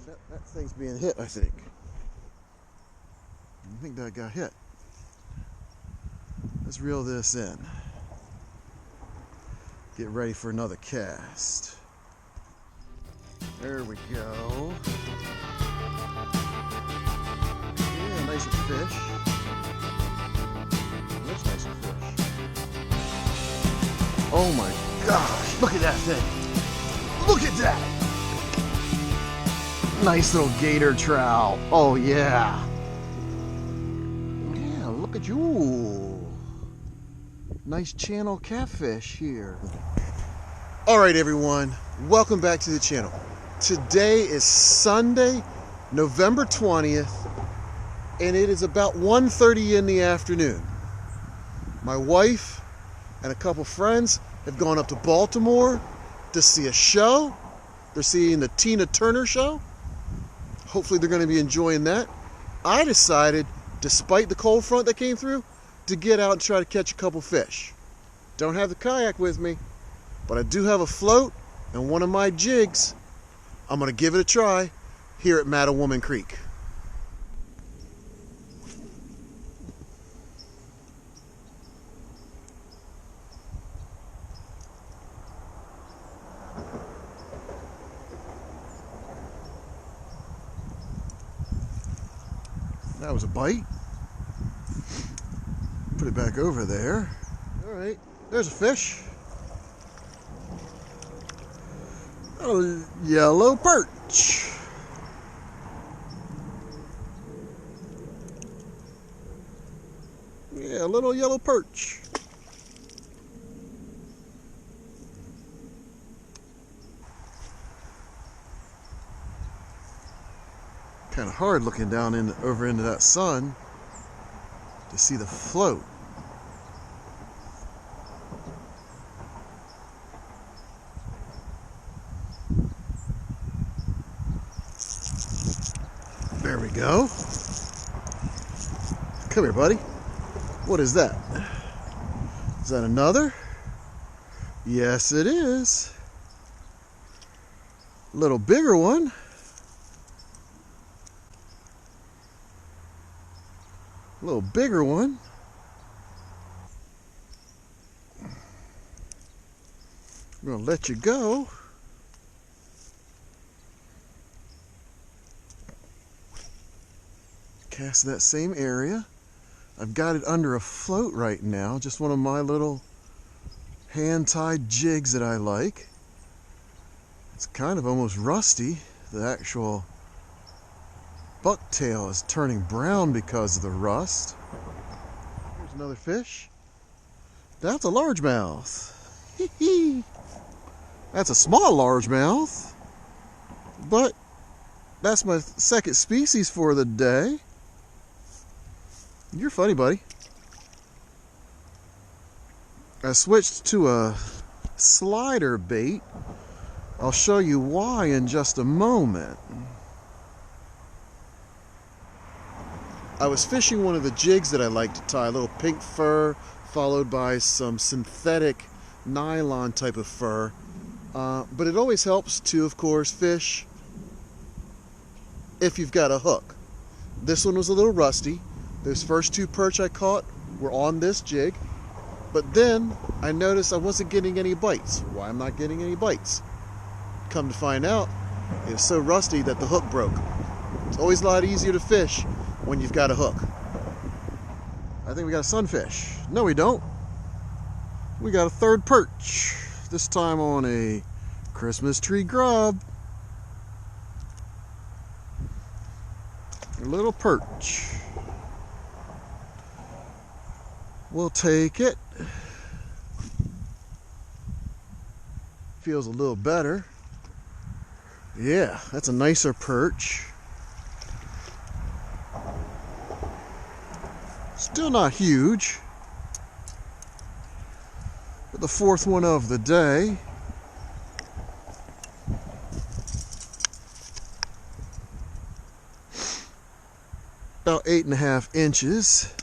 That thing's being hit, I think. I think that got hit. Let's reel this in. Get ready for another cast. There we go. Yeah, nice fish. Looks nice and fish. Oh my gosh, look at that thing. Look at that. Nice little gator trout. Oh yeah. Yeah, look at you. Nice channel catfish here. All right, everyone, welcome back to the channel. Today is Sunday, November 20th, and it is about 1:30 in the afternoon. My wife and a couple friends have gone up to Baltimore to see a show. They're seeing the Tina Turner show. Hopefully they're going to be enjoying that. I decided, despite the cold front that came through, to get out and try to catch a couple fish. Don't have the kayak with me, but I do have a float and one of my jigs. I'm going to give it a try here at Mattawoman Creek. That was a bite. Put it back over there. All right, there's a fish. A yellow perch. Yeah, a little yellow perch. Kind of hard looking down over into that sun to see the float. There we go. Come here, buddy. What is that? Is that another? Yes, it is. A little bigger one. A little bigger one. I'm going to let you go. Cast that same area. I've got it under a float right now. Just one of my little hand-tied jigs that I like. It's kind of almost rusty. The actual bucktail is turning brown because of the rust. Here's another fish. That's a largemouth. That's a small largemouth, but that's my second species for the day. You're funny, buddy. I switched to a slider bait. I'll show you why in just a moment. I was fishing one of the jigs that I like to tie, a little pink fur followed by some synthetic nylon type of fur. But it always helps to, of course, fish if you've got a hook. This one was a little rusty. Those first two perch I caught were on this jig. But then I noticed I wasn't getting any bites. Why am I not getting any bites? Come to find out, it was so rusty that the hook broke. It's always a lot easier to fish when you've got a hook. I think we got a sunfish. No, we don't. We got a third perch. This time on a Christmas tree grub. A little perch. We'll take it. Feels a little better. Yeah, that's a nicer perch. Still not huge, but the fourth one of the day. About 8.5 inches.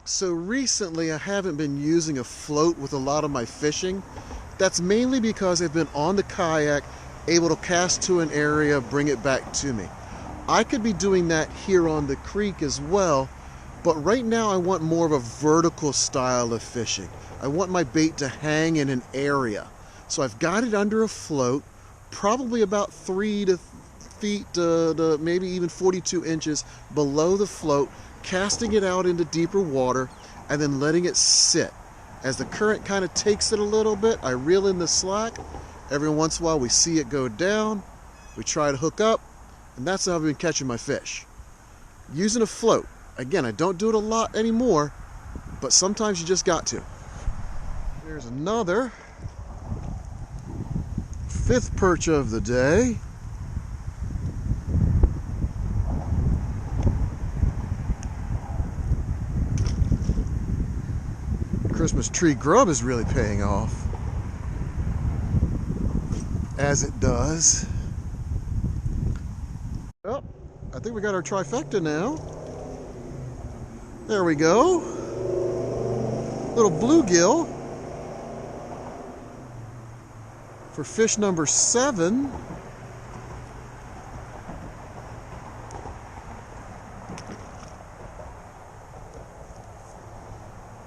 So recently I haven't been using a float with a lot of my fishing. That's mainly because I've been on the kayak able to cast to an area, bring it back to me. I could be doing that here on the creek as well, but right now I want more of a vertical style of fishing. I want my bait to hang in an area. So I've got it under a float, probably about 3 feet to maybe even 42 inches below the float, casting it out into deeper water and then letting it sit. As the current kind of takes it a little bit, I reel in the slack. Every once in a while we see it go down, we try to hook up, and that's how I've been catching my fish. Using a float. Again, I don't do it a lot anymore, but sometimes you just got to. There's another 5th perch of the day. Christmas tree grub is really paying off, as it does. Oh, I think we got our trifecta now. There we go. Little bluegill for fish number 7.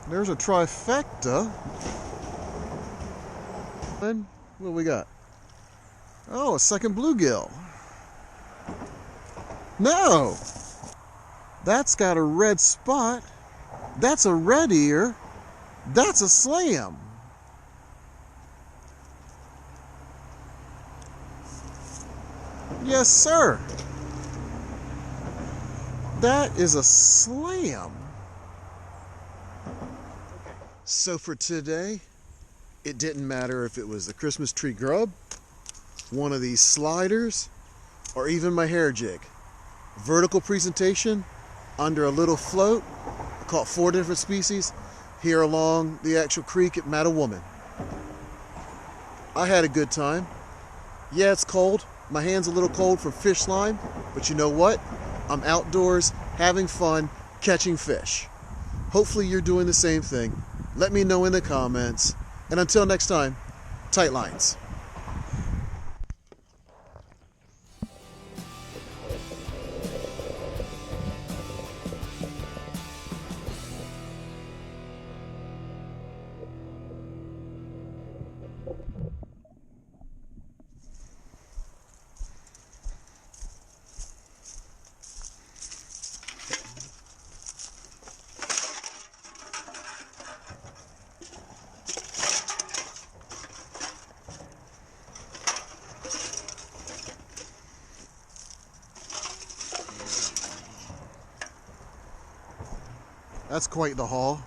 There's a trifecta. And what do we got? Oh, a second bluegill. No! That's got a red spot. That's a red ear. That's a slam. Yes, sir. That is a slam. So for today, it didn't matter if it was the Christmas tree grub, one of these sliders, or even my hair jig. Vertical presentation under a little float. I caught 4 different species here along the actual creek at Mattawoman. I had a good time. Yeah, it's cold. My hand's a little cold from fish slime, but you know what? I'm outdoors, having fun, catching fish. Hopefully you're doing the same thing. Let me know in the comments. And until next time, tight lines. That's quite the haul.